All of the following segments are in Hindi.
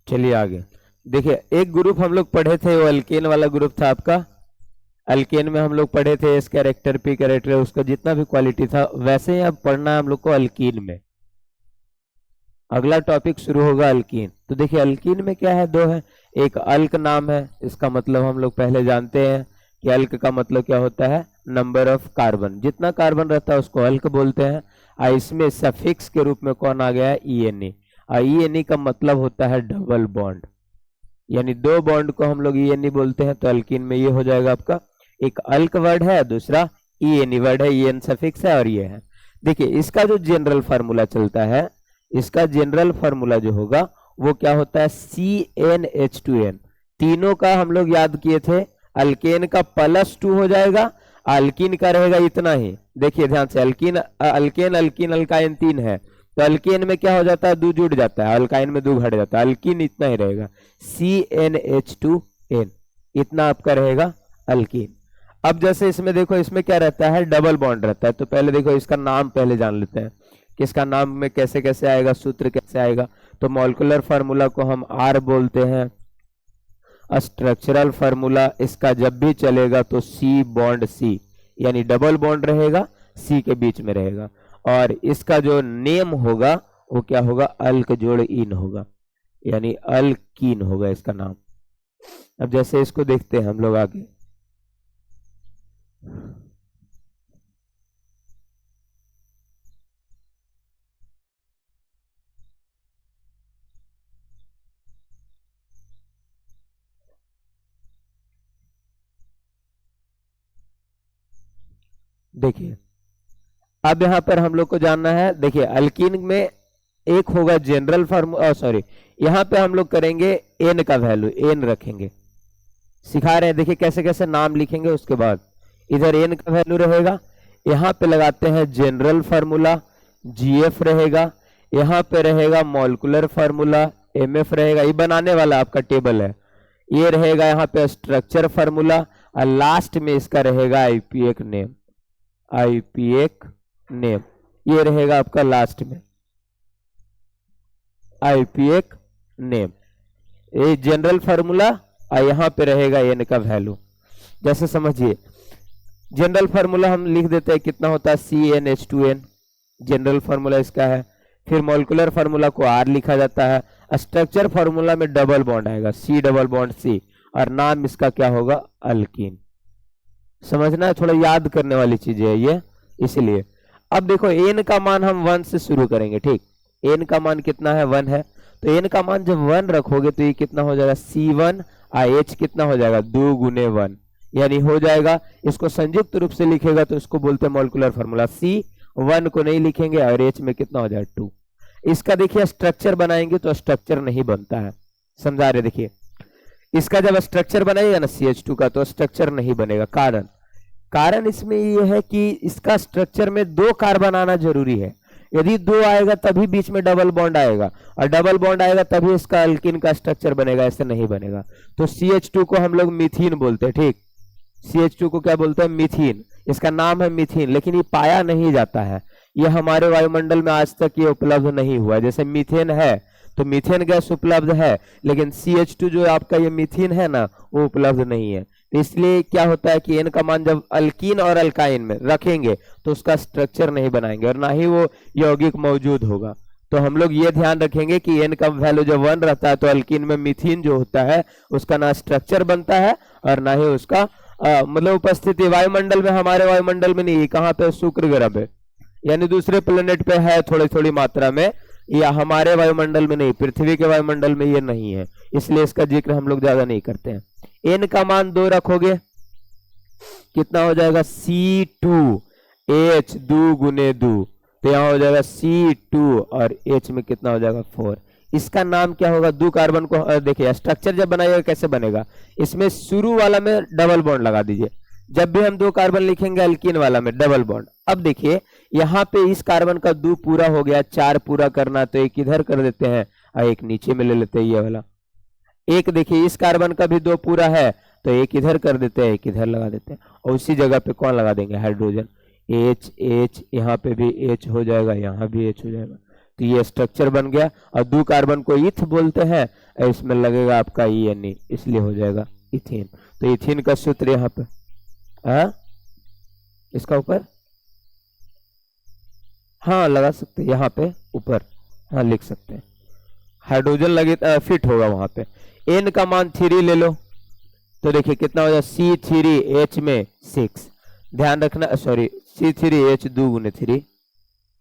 चलिए आगे देखिए, एक ग्रुप हम लोग पढ़े थे, वो अल्केन वाला ग्रुप था आपका। अल्केन में हम लोग पढ़े थे एस कैरेक्टर, पी कैरेक्टर, उसका जितना भी क्वालिटी था वैसे ही अब पढ़ना है हम लोग को अल्कीन में। अगला टॉपिक शुरू होगा अल्कीन। तो देखिए अल्कीन में क्या है, दो है। एक अल्क नाम है, इसका मतलब हम लोग पहले जानते हैं कि अल्क का मतलब क्या होता है, नंबर ऑफ कार्बन, जितना कार्बन रहता है उसको अल्क बोलते हैं। और इसमें सफिक्स के रूप में कौन आ गया है, ई और ई का मतलब होता है डबल बॉन्ड, यानी दो बॉन्ड को हम लोग ई बोलते हैं। तो अल्कीन में ये हो जाएगा आपका, एक अल्क वर्ड है, दूसरा ई वर्ड है, ई सफिक्स है और ये है। देखिए इसका जो जनरल फार्मूला चलता है, इसका जनरल फार्मूला जो होगा वो क्या होता है, CnH2n। तीनों का हम लोग याद किए थे, अल्केन का +2 हो जाएगा, अल्कीन का रहेगा इतना ही। देखिए ध्यान से, अल्कीन अल्केन अल्कीन अल्काइन 3 है, तो अल्केन में क्या हो जाता है, 2 जुड़ जाता है, अल्काइन में 2 घट जाता है, अल्कीन इतना ही रहेगा, CnH2n इतना आपका रहेगा अल्कीन। अब जैसे इसमें देखो, इसमें क्या रहता है, डबल बॉन्ड रहता है। तो पहले देखो इसका नाम पहले जान लेते हैं कि इसका नाम में कैसे कैसे आएगा, सूत्र कैसे आएगा। तो मॉलिक्यूलर फार्मूला को हम R बोलते हैं। स्ट्रक्चरल फार्मूला इसका जब भी चलेगा तो C बॉन्ड C, यानी डबल बॉन्ड रहेगा, C के बीच में रहेगा। और इसका जो नेम होगा वो क्या होगा, अल्क जोड़ इन होगा, यानी अल्कीन होगा इसका नाम। अब जैसे इसको देखते हैं हम लोग आगे। देखिए अब यहां पर हम लोग को जानना है, देखिए अल्कीन में एक होगा जनरल फार्मूला, सॉरी यहां पे हम लोग करेंगे एन का वैल्यू, एन रखेंगे, सिखा रहे हैं। देखिए कैसे कैसे नाम लिखेंगे, उसके बाद इधर एन का वैल्यू रहेगा, यहाँ पे लगाते हैं जनरल फार्मूला, जीएफ रहेगा, यहाँ पे रहेगा मॉलिक्यूलर फार्मूला, एमएफ रहेगा, ये बनाने वाला आपका टेबल है, ये रहेगा यहाँ पे स्ट्रक्चर फार्मूला, और लास्ट में इसका रहेगा आईपीएक नेम, आईपीएक नेम ये रहेगा आपका लास्ट में, आईपीएक नेम, ये जनरल फार्मूला, और यहां पे रहेगा एन का वैल्यू। जैसे समझिए जनरल फार्मूला हम लिख देते हैं, कितना होता है, CnH2n, जनरल फार्मूला इसका है। फिर मॉलिक्यूलर फार्मूला को R लिखा जाता है, स्ट्रक्चर फार्मूला में डबल बॉन्ड आएगा, C डबल बॉन्ड C, और नाम इसका क्या होगा, अल्कीन। समझना है, थोड़ा याद करने वाली चीज है ये, इसलिए। अब देखो एन का मान हम 1 से शुरू करेंगे, ठीक। एन का मान कितना है, 1 है, तो एन का मान जब 1 रखोगे तो ये कितना हो जाएगा, C1, और H कितना हो जाएगा, 2 गुने 1, यानी हो जाएगा। इसको संयुक्त रूप से लिखेगा तो इसको बोलते हैं मॉलिक्यूलर फार्मूला। C1 को नहीं लिखेंगे और H में कितना हो जाएगा, 2। इसका देखिए स्ट्रक्चर बनाएंगे तो स्ट्रक्चर नहीं बनता है, समझा रहे। देखिए इसका जब स्ट्रक्चर बनाएगा ना CH2 का, तो स्ट्रक्चर नहीं बनेगा। कारण इसमें ये है कि इसका स्ट्रक्चर में 2 कार्बन आना जरूरी है, यदि 2 आएगा तभी बीच में डबल बॉन्ड आएगा, और डबल बॉन्ड आएगा तभी इसका अल्कीन का स्ट्रक्चर बनेगा, ऐसे नहीं बनेगा। तो CH2 को हम लोग मीथीन बोलते हैं, ठीक। CH2 को क्या बोलते हैं, मीथीन, इसका नाम है मीथीन, लेकिन ये पाया नहीं जाता है, ये हमारे वायुमंडल में आज तक ये उपलब्ध नहीं हुआ। जैसे मीथेन है तो मीथेन गैस उपलब्ध है, लेकिन CH2 जो आपका ये मीथेन है ना, वो उपलब्ध नहीं है। तो इसलिए क्या होता है कि एन का मान जब अल्कीन और अल्काइन में रखेंगे तो उसका स्ट्रक्चर नहीं बनाएंगे, और ना ही वो यौगिक मौजूद होगा। तो हम लोग ये ध्यान रखेंगे कि एन का वैल्यू जब 1 रहता है तो अल्कीन में मीथेन जो होता है उसका ना स्ट्रक्चर बनता है और ना ही उसका मतलब उपस्थिति वायुमंडल में, हमारे वायुमंडल में नहीं, कहाँ पे, शुक्र ग्रह पे, यानी दूसरे प्लेनेट पे है थोड़ी थोड़ी मात्रा में, या हमारे वायुमंडल में नहीं, पृथ्वी के वायुमंडल में ये नहीं है, इसलिए इसका जिक्र हम लोग ज्यादा नहीं करते हैं। एन का मान 2 रखोगे, कितना हो जाएगा, C2H 2 गुने 2, तो यहाँ हो जाएगा C2, और H में कितना हो जाएगा, 4। इसका नाम क्या होगा, 2 कार्बन को, देखिए स्ट्रक्चर जब बनाइएगा कैसे बनेगा, इसमें शुरू वाला में डबल बॉन्ड लगा दीजिए, जब भी हम 2 कार्बन लिखेंगे अल्कीन वाला में डबल बॉन्ड। अब देखिए यहाँ पे इस कार्बन का 2 पूरा हो गया, 4 पूरा करना, तो एक इधर कर देते हैं और एक नीचे में ले लेते हैं, ये वाला। एक देखिए इस कार्बन का भी 2 पूरा है, तो एक इधर कर देते हैं, एक इधर लगा देते हैं, और उसी जगह पे कौन लगा देंगे, हाइड्रोजन, H, यहाँ पे भी H हो जाएगा, यहाँ भी H हो जाएगा। तो ये स्ट्रक्चर बन गया। और 2 कार्बन को इथ बोलते हैं, और इसमें लगेगा आपका ENE, इसलिए हो जाएगा इथेन। तो इथेन का सूत्र यहाँ पे इसका ऊपर हाँ लगा सकते हैं, यहाँ पे ऊपर हाँ लिख सकते हैं, हाइड्रोजन लगे फिट होगा वहां पे। N का मान 3 ले लो, तो देखिए कितना हो जाए C3H में 6, ध्यान रखना, सॉरी C3H 2 गुने 3,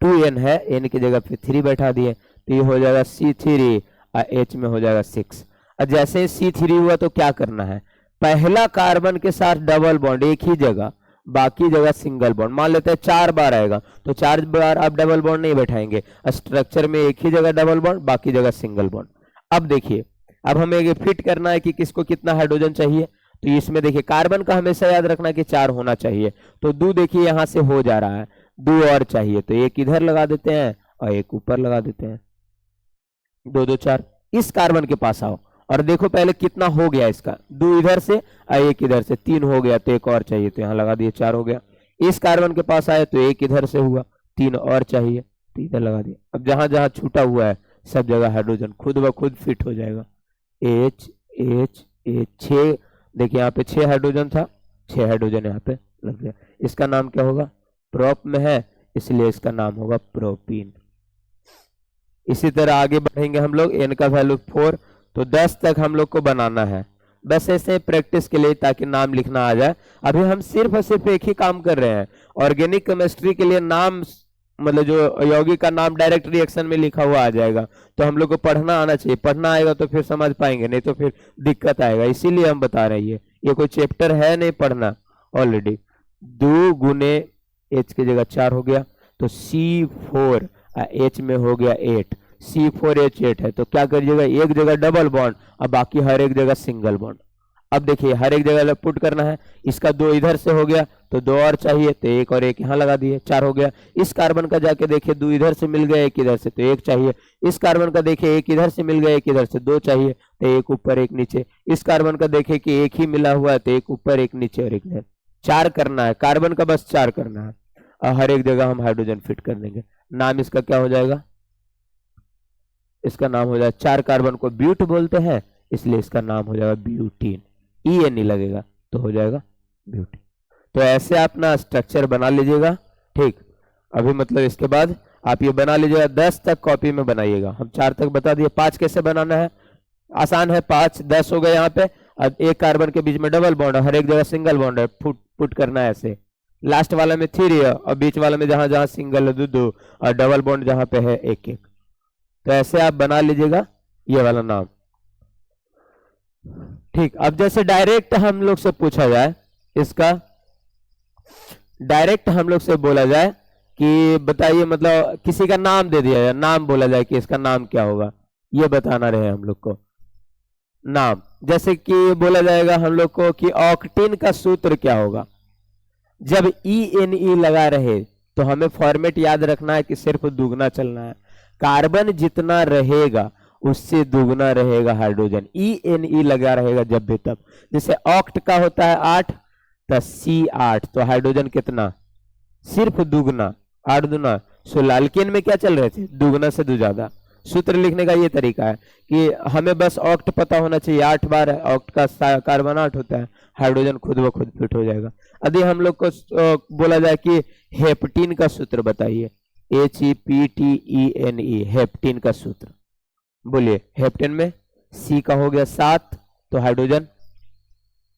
2N है, N की जगह पे 3 बैठा दिए, तो ये हो जाएगा C3 और H में हो जाएगा 6। और जैसे ही C3 हुआ तो क्या करना है, पहला कार्बन के साथ डबल बॉन्ड एक ही जगह, बाकी जगह सिंगल बॉन्ड। मान लेते हैं 4 बार आएगा, तो 4 बार आप डबल बॉन्ड नहीं बैठाएंगे, स्ट्रक्चर में एक ही जगह डबल बॉन्ड, बाकी जगह सिंगल बॉन्ड। अब देखिए, अब हमें ये फिट करना है कि किसको कितना हाइड्रोजन चाहिए। तो इसमें देखिए कार्बन का हमेशा याद रखना कि 4 होना चाहिए, तो 2 देखिए यहां से हो जा रहा है, 2 और चाहिए, तो एक इधर लगा देते हैं और एक ऊपर लगा देते हैं, 2 2 4। इस कार्बन के पास आओ और देखो पहले कितना हो गया इसका, 2 इधर से और एक इधर से, 3 हो गया, तो एक और चाहिए, तो यहाँ लगा दिए 4 हो गया। इस कार्बन के पास आए तो एक इधर से हुआ, 3 और चाहिए, तो इधर लगा दिया। अब जहां जहां छूटा हुआ है सब जगह हाइड्रोजन खुद ब खुद फिट हो जाएगा। H H H 6, देखिए यहाँ पे 6 हाइड्रोजन था, 6 हाइड्रोजन यहाँ पे लग गया। इसका नाम क्या होगा, प्रोप में है इसलिए इसका नाम होगा प्रोपीन। इसी तरह आगे बढ़ेंगे हम लोग, N का वैल्यू 4, तो 10 तक हम लोग को बनाना है, बस ऐसे प्रैक्टिस के लिए ताकि नाम लिखना आ जाए। अभी हम सिर्फ और सिर्फ एक ही काम कर रहे हैं, ऑर्गेनिक केमिस्ट्री के लिए नाम, मतलब जो यौगिक का नाम डायरेक्ट रिएक्शन में लिखा हुआ आ जाएगा, तो हम लोग को पढ़ना आना चाहिए, पढ़ना आएगा तो फिर समझ पाएंगे, नहीं तो फिर दिक्कत आएगा, इसीलिए हम बता रहे हैं। ये कोई चैप्टर है नहीं पढ़ना, ऑलरेडी 2 गुने H की जगह 4 हो गया, तो C4 H में हो गया 8, C4H8 है, तो क्या करिएगा, एक जगह डबल बॉन्ड और बाकी हर एक जगह सिंगल बॉन्ड। अब देखिए हर एक जगह पुट करना है, इसका 2 इधर से हो गया तो 2 और चाहिए, तो एक और एक यहाँ लगा दिए, 4 हो गया। इस कार्बन का जाके देखिए 2 इधर से मिल गया, एक इधर से, तो 1 चाहिए। इस कार्बन का देखिए 1 इधर से मिल गया, एक इधर से, 2 चाहिए, तो 1 ऊपर 1 नीचे। इस कार्बन का देखिए कि 1 ही मिला हुआ है, तो 1 ऊपर 1 नीचे और 1 इधर, 4 करना है, कार्बन का बस 4 करना है, और हर एक जगह हम हाइड्रोजन फिट कर देंगे। नाम इसका क्या हो जाएगा, इसका नाम हो जाएगा, 4 कार्बन को ब्यूट बोलते हैं इसलिए इसका नाम हो जाएगा ब्यूटीन, ENE लगेगा तो हो जाएगा ब्यूटीन। तो ऐसे आप ना स्ट्रक्चर बना लीजिएगा, ठीक। अभी मतलब इसके बाद आप ये बना लीजिएगा, 10 तक कॉपी में बनाइएगा। हम 4 तक बता दिए, 5 कैसे बनाना है, आसान है, 5 10 हो गए यहाँ पे। अब एक कार्बन के बीच में डबल बॉन्ड है, हर एक जगह सिंगल बॉन्ड है, पुट करना है ऐसे, लास्ट वाला में 3 है और बीच वाला में जहां जहां सिंगल है 2 और डबल बॉन्ड जहां पे है 1 1। तो ऐसे आप बना लीजिएगा ये वाला नाम, ठीक। अब जैसे डायरेक्ट हम लोग से पूछा जाए, इसका डायरेक्ट हम लोग से बोला जाए कि बताइए, मतलब किसी का नाम दे दिया जाए, नाम बोला जाए कि इसका नाम क्या होगा, ये बताना रहे हम लोग को नाम। जैसे कि बोला जाएगा हम लोग को कि ऑक्टेन का सूत्र क्या होगा, जब ENE लगा रहे तो हमें फॉर्मेट याद रखना है कि सिर्फ दुगना चलना है, कार्बन जितना रहेगा उससे दुगना रहेगा हाइड्रोजन, ENE लगा रहेगा जब भी तब। जैसे ऑक्ट का होता है 8 तो C8, तो हाइड्रोजन कितना, सिर्फ दुगना, 8 दुना 16। अल्केन में क्या चल रहे थे, दुगना से दो ज्यादा। सूत्र लिखने का ये तरीका है कि हमें बस ऑक्ट पता होना चाहिए, 8 बार है, ऑक्ट का कार्बन 8 होता है, हाइड्रोजन खुद ब खुद फिट हो जाएगा। यदि हम लोग को बोला जाए कि हेप्टीन का सूत्र बताइए, HEPTENE, हेप्टीन का सूत्र बोलिए। हेप्टेन में C का हो गया 7, तो हाइड्रोजन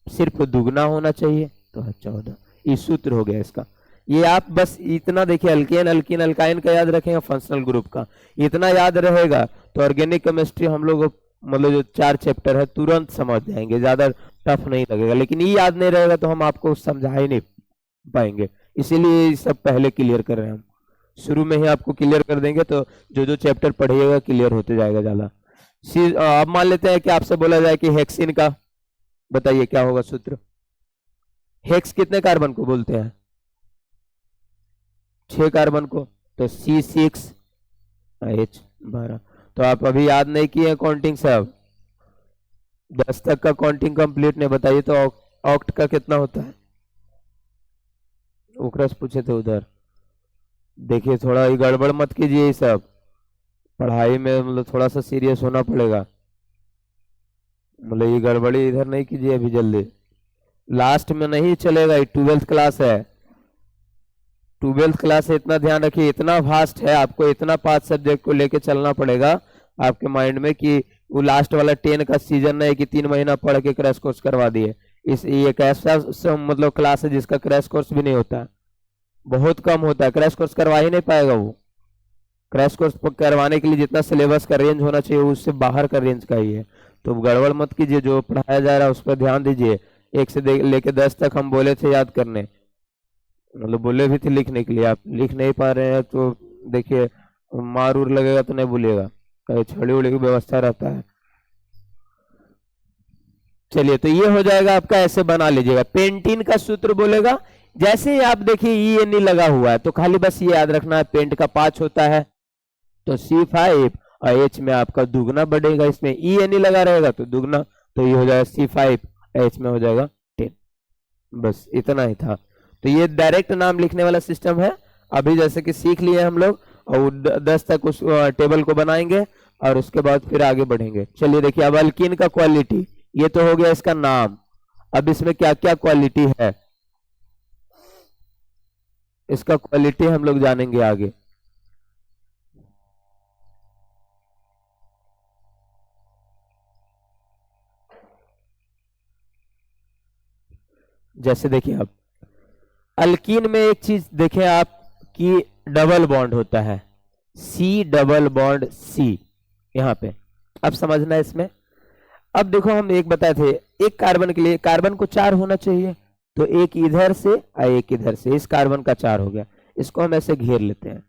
सिर्फ दुगना होना चाहिए, तो 14, ये सूत्र हो गया इसका। ये आप बस इतना देखिए, अल्केन अल्कीन अल्काइन का याद रखेंगे, फंक्शनल ग्रुप का इतना याद रहेगा तो ऑर्गेनिक केमिस्ट्री हम लोग मतलब जो 4 चैप्टर है तुरंत समझ जाएंगे, ज्यादा टफ नहीं लगेगा। लेकिन ये याद नहीं रहेगा तो हम आपको समझा ही नहीं पाएंगे, इसीलिए ये सब पहले क्लियर कर रहे हैं हम, शुरू में ही आपको क्लियर कर देंगे, तो जो जो चैप्टर पढ़िएगा क्लियर होते जाएगा ज्यादा। अब मान लेते हैं कि आपसे बोला जाए कि हेक्सिन का बताइए क्या होगा सूत्र। हेक्स कितने कार्बन को बोलते हैं, 6 कार्बन को, तो C6H12। तो आप अभी याद नहीं किए काउंटिंग सब, 10 तक का काउंटिंग कंप्लीट नहीं, बताइए तो ऑक्ट का कितना होता है, ओकरस पूछे थे उधर, देखिए थोड़ा गड़बड़ मत कीजिए ये सब, पढ़ाई में मतलब थोड़ा सा सीरियस होना पड़ेगा। मतलब ये गड़बड़ी इधर नहीं कीजिए अभी जल्दी, लास्ट में नहीं चलेगा। ये 12th क्लास है, 12th क्लास है, इतना ध्यान रखिए। इतना वास्ट है, आपको इतना 5 सब्जेक्ट को लेके चलना पड़ेगा आपके माइंड में कि वो लास्ट वाला 10 का सीजन नहीं कि 3 महीना पढ़ के क्रैश कोर्स करवा दिए। इस ये एक ऐसा मतलब क्लास है जिसका क्रैश कोर्स भी नहीं होता, बहुत कम होता है। क्रैश कोर्स करवा ही नहीं पाएगा वो। क्रैश कोर्स करवाने के लिए जितना सिलेबस का रेंज होना चाहिए उससे बाहर का रेंज का ही है। तो गड़बड़ मत कीजिए, जो पढ़ाया जा रहा है उस पर ध्यान दीजिए। 1 से लेके 10 तक हम बोले थे याद करने, मतलब बोले भी थे लिखने के लिए, आप लिख नहीं पा रहे हैं तो देखिए मार उर लगेगा तो नहीं भूलिएगा, कहीं छड़ी उड़ी की व्यवस्था रहता है। चलिए तो ये हो जाएगा आपका, ऐसे बना लीजिएगा। पेंटीन का सूत्र बोलेगा, जैसे ही आप देखिए ई एन ई लगा हुआ है तो खाली बस ये याद रखना है पेंट का 5 होता है तो C5 और H में आपका दुगना बढ़ेगा। इसमें ई एन ई लगा रहेगा तो दुगना, तो ये हो जाएगा C5, H में हो जाएगा 10। बस इतना ही था। तो ये डायरेक्ट नाम लिखने वाला सिस्टम है। अभी जैसे कि सीख लिए हम लोग, और 10 तक उस टेबल को बनाएंगे और उसके बाद फिर आगे बढ़ेंगे। चलिए देखिए, अब अल्कीन का क्वालिटी, ये तो हो गया इसका नाम। अब इसमें क्या क्या क्वालिटी है, इसका क्वालिटी हम लोग जानेंगे आगे। जैसे देखिए अब अल्कीन में एक चीज देखें आप कि डबल बॉन्ड होता है, सी डबल बॉन्ड सी, यहां पे अब समझना है इसमें। अब देखो हम एक बताए थे, एक कार्बन के लिए कार्बन को 4 होना चाहिए, तो एक इधर से और एक इधर से, इस कार्बन का 4 हो गया। इसको हम ऐसे घेर लेते हैं।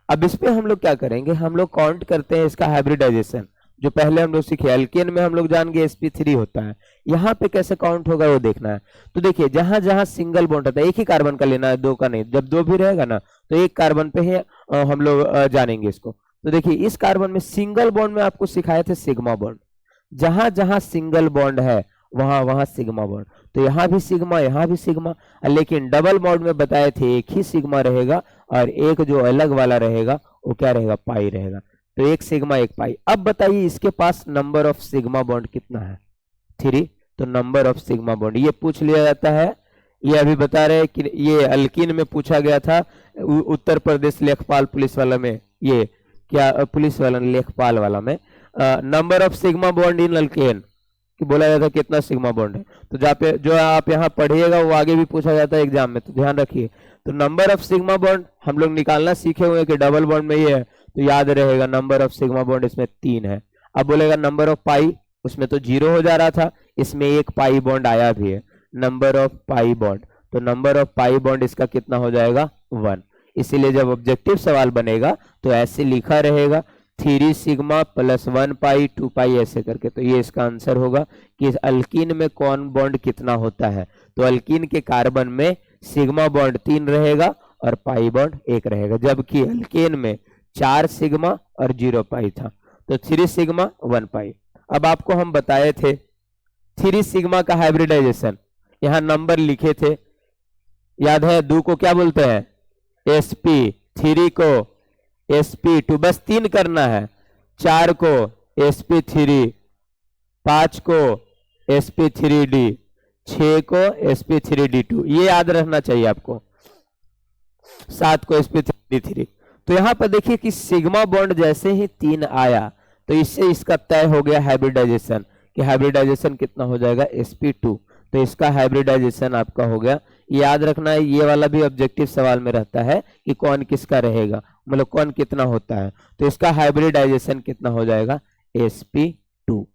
अब इस पे हम लोग क्या करेंगे, हम लोग काउंट करते हैं इसका हाइब्रिडाइजेशन, जो पहले हम लोग सीखे। एल्केन में हम लोग जान गए sp3 होता है, यहाँ पे कैसे काउंट होगा वो देखना है। तो देखिए जहां जहां सिंगल बॉन्ड होता है, एक ही कार्बन का लेना है, 2 का नहीं। जब 2 भी रहेगा ना तो एक कार्बन पे ही हम लोग जानेंगे इसको। तो देखिए इस कार्बन में सिंगल बॉन्ड में आपको सिखाए थे सिग्मा बॉन्ड, जहां जहां सिंगल बॉन्ड है वहां वहां सिग्मा बॉन्ड। तो यहाँ भी सिग्मा, यहाँ भी सिग्मा। लेकिन डबल बॉन्ड में बताए थे एक ही सिग्मा रहेगा और एक जो अलग वाला रहेगा वो क्या रहेगा, पाई रहेगा। तो एक सिग्मा एक पाई। अब बताइए इसके पास नंबर ऑफ सिग्मा बॉन्ड कितना है, 3। तो नंबर ऑफ सिग्मा बॉन्ड ये पूछ लिया जाता है। ये अभी बता रहे हैं कि ये अल्कीन में पूछा गया था, उत्तर प्रदेश लेखपाल पुलिस वाला में, ये क्या पुलिस वाला लेखपाल वाला में, number of sigma bond in alkane कि बोला जाता है कितना सिग्मा बॉन्ड है। तो जहाँ पे जो आप यहाँ पढ़िएगा वो आगे भी पूछा जाता है एग्जाम में, तो ध्यान रखिए। तो नंबर ऑफ सिग्मा बॉन्ड हम लोग निकालना सीखे हुए कि डबल बॉन्ड में ये है, तो याद रहेगा नंबर ऑफ सिग्मा बॉन्ड इसमें 3 है। अब बोलेगा नंबर ऑफ पाई, उसमें तो 0 हो जा रहा था, इसमें एक पाई बॉन्ड आया भी है, नंबर ऑफ पाई बॉन्ड। तो नंबर ऑफ पाई बॉन्ड इसका कितना हो जाएगा, 1। इसीलिए जब ऑब्जेक्टिव सवाल बनेगा तो ऐसे लिखा रहेगा 3 सिग्मा प्लस 1 पाई 2 पाई ऐसे करके। तो ये इसका आंसर होगा कि अल्कीन में कौन बॉन्ड कितना होता है। तो अल्कीन के कार्बन में सिग्मा बॉन्ड 3 रहेगा और पाई बॉन्ड 1 रहेगा, जबकि अल्केन में 4 सिग्मा और 0 पाई था। तो 3 सिग्मा 1 पाई। अब आपको हम बताए थे 3 सिग्मा का हाइब्रिडाइजेशन, यहाँ नंबर लिखे थे, याद है। 2 को क्या बोलते हैं, sp, 3 को sp2, बस 3 करना है। 4 को sp3, 5 को sp3d, 6 को sp3d2, ये याद रहना चाहिए आपको। 7 को sp3d3। तो यहां पर देखिए कि सिग्मा बॉन्ड जैसे ही 3 आया तो इससे इसका तय हो गया हाइब्रिडाइजेशन, कि हाइब्रिडाइजेशन कितना हो जाएगा, sp2। तो इसका हाइब्रिडाइजेशन आपका हो गया। याद रखना है ये वाला भी ऑब्जेक्टिव सवाल में रहता है कि कौन किसका रहेगा, मतलब कौन कितना होता है। तो इसका हाइब्रिडाइजेशन कितना हो जाएगा, sp2।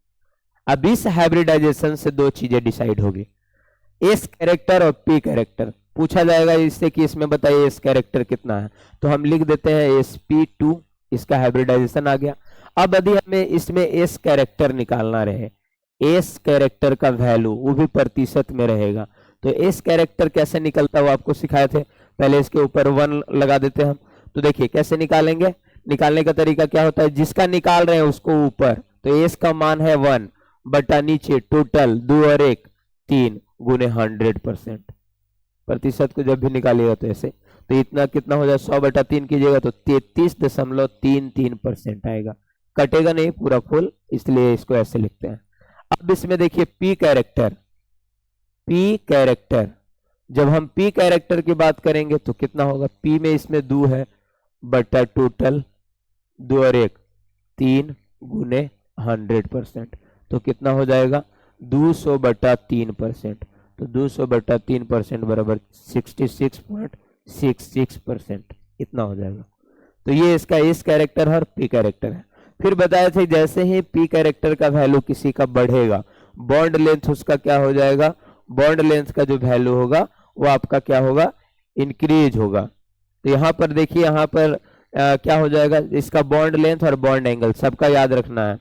अब इस हाइब्रिडाइजेशन से 2 चीजें डिसाइड होगी, s कैरेक्टर और p कैरेक्टर। पूछा जाएगा इससे कि इसमें बताइए s कैरेक्टर कितना है, तो हम लिख देते हैं sp2, इसका हाइब्रिडाइजेशन आ गया। अब यदि हमें इसमें s कैरेक्टर निकालना रहे, s कैरेक्टर का वैल्यू वो भी प्रतिशत में रहेगा, तो s कैरेक्टर कैसे निकलता है वो आपको सिखाए थे। पहले इसके ऊपर 1 लगा देते हैं हम। तो देखिए कैसे निकालेंगे, निकालने का तरीका क्या होता है, जिसका निकाल रहे हैं उसको ऊपर, तो s का मान है 1 बटा नीचे टोटल 2 और 1 3 गुने 100%। प्रतिशत को जब भी निकालिएगा तो ऐसे, तो इतना कितना हो जाए, 100 बटा 3 कीजिएगा तो 33.33% आएगा। कटेगा नहीं पूरा फुल, इसलिए इसको ऐसे लिखते हैं। अब इसमें देखिए पी कैरेक्टर, पी कैरेक्टर, जब हम पी कैरेक्टर की बात करेंगे तो कितना होगा, पी में इसमें 2 है बटा टोटल 2 और 1 3 गुने 100%, तो कितना हो जाएगा 200 बटा 3%, तो 200 बटा 3% बराबर 66.66%, इतना हो जाएगा। तो ये इसका इस कैरेक्टर है और पी कैरेक्टर है। फिर बताया था जैसे ही पी कैरेक्टर का वैल्यू किसी का बढ़ेगा, बॉन्ड लेंथ उसका क्या हो जाएगा, बॉन्ड लेंथ का जो वैल्यू होगा वो आपका क्या होगा, इंक्रीज होगा। तो यहाँ पर देखिए, यहाँ पर क्या हो जाएगा, इसका बॉन्ड लेंथ और बॉन्ड एंगल सबका याद रखना है।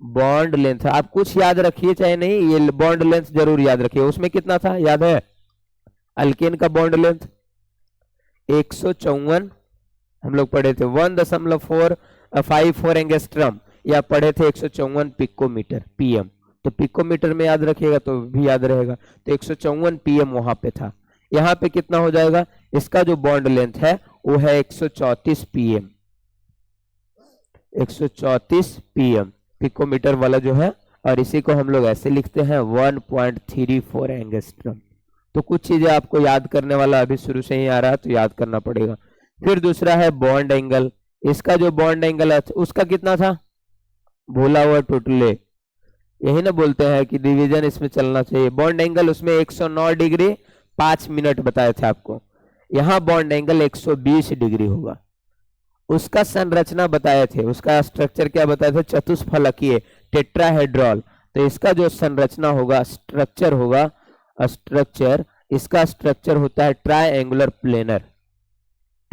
बॉन्ड लेंथ आप कुछ याद रखिए चाहे नहीं, ये बॉन्ड लेंथ जरूर याद रखिए। उसमें कितना था याद है, अल्केन का बॉन्ड लेंथ 154 हम लोग पढ़े थे, 1.454 एंगस्ट्रम, या पढ़े थे 154 पिकोमीटर पीएम। तो पिकोमीटर में याद रखिएगा तो भी याद रहेगा। तो 154 पीएम वहां पे था। यहाँ पे कितना हो जाएगा, इसका जो बॉन्ड लेंथ है वो है 134 पीएम, 134 पीएम पिकोमीटर वाला जो है, और इसी को हम लोग ऐसे लिखते हैं 1.34 एंगस्ट्रम। तो कुछ चीजें आपको याद करने वाला अभी शुरू से ही आ रहा है तो याद करना पड़ेगा। फिर दूसरा है बॉन्ड एंगल, इसका जो बॉन्ड एंगल है उसका कितना था, भूला हुआ टोटले, यही ना बोलते हैं कि डिवीजन इसमें चलना चाहिए। बॉन्ड एंगल उसमें 109 डिग्री 5 मिनट बताए थे आपको, यहाँ बॉन्ड एंगल 120 डिग्री होगा। उसका संरचना बताए थे, उसका स्ट्रक्चर क्या बताए थे, चतुष्फलकीय टेट्राहेड्रॉल। तो इसका जो संरचना होगा, स्ट्रक्चर होगा, स्ट्रक्चर, इसका स्ट्रक्चर होता है ट्रायंगुलर प्लेनर,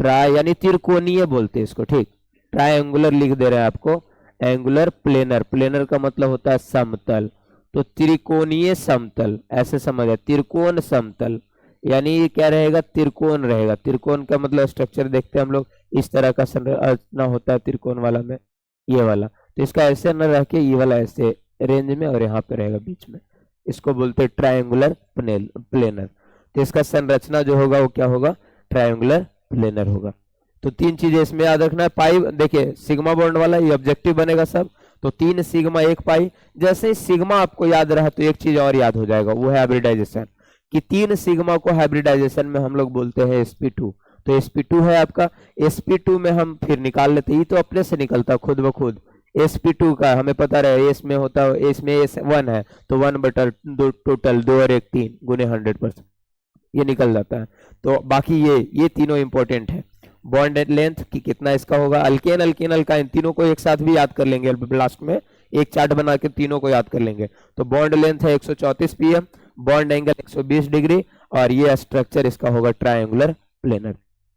ट्राई यानी त्रिकोणीय बोलते हैं इसको, ठीक, ट्रायंगुलर लिख दे रहे हैं आपको, एंगुलर प्लेनर, प्लेनर का मतलब होता है समतल, तो त्रिकोणीय समतल ऐसे समझ है, त्रिकोण समतल यानी ये क्या रहेगा, त्रिकोण रहेगा। त्रिकोण का मतलब स्ट्रक्चर देखते हैं हम लोग, इस तरह का संरचना होता है त्रिकोण वाला में, ये वाला, तो इसका ऐसे न रह के ये वाला ऐसे रेंज में और यहाँ पे रहेगा बीच में, इसको बोलते हैं ट्रायंगुलर प्लेनर। तो इसका संरचना जो होगा वो क्या होगा, ट्रायंगुलर प्लेनर होगा। तो 3 चीजें इसमें याद रखना है। पाई देखिए सिग्मा बॉन्ड वाला ये ऑब्जेक्टिव बनेगा सब, तो 3 सिग्मा 1 पाई। जैसे ही सिग्मा आपको याद रहा तो एक चीज और याद हो जाएगा, वो है हाइब्रिडाइजेशन, कि 3 सिग्मा को हाइब्रिडाइजेशन में हम लोग बोलते हैं sp2। तो sp2 है आपका, sp2 में हम फिर निकाल लेते, ये तो अपने से निकलता खुद ब खुद। sp2 का हमें पता रहे, एस में होता है, एस में एस 1 है तो 1 बटा टोटल 2 और 1 3 गुने 100%, ये निकल जाता है। तो बाकी ये तीनों इंपॉर्टेंट है। बॉन्ड लेंथ कि कितना इसका होगा, अल्केन अल्केन अल्काइन तीनों को एक साथ भी याद कर लेंगे, लास्ट में एक चार्ट बना के तीनों को याद कर लेंगे। तो बॉन्ड लेंथ है 134 पीएम, बॉन्ड एंगल 120 डिग्री, और ये स्ट्रक्चर इसका होगा ट्रायंगुलर प्लेनर,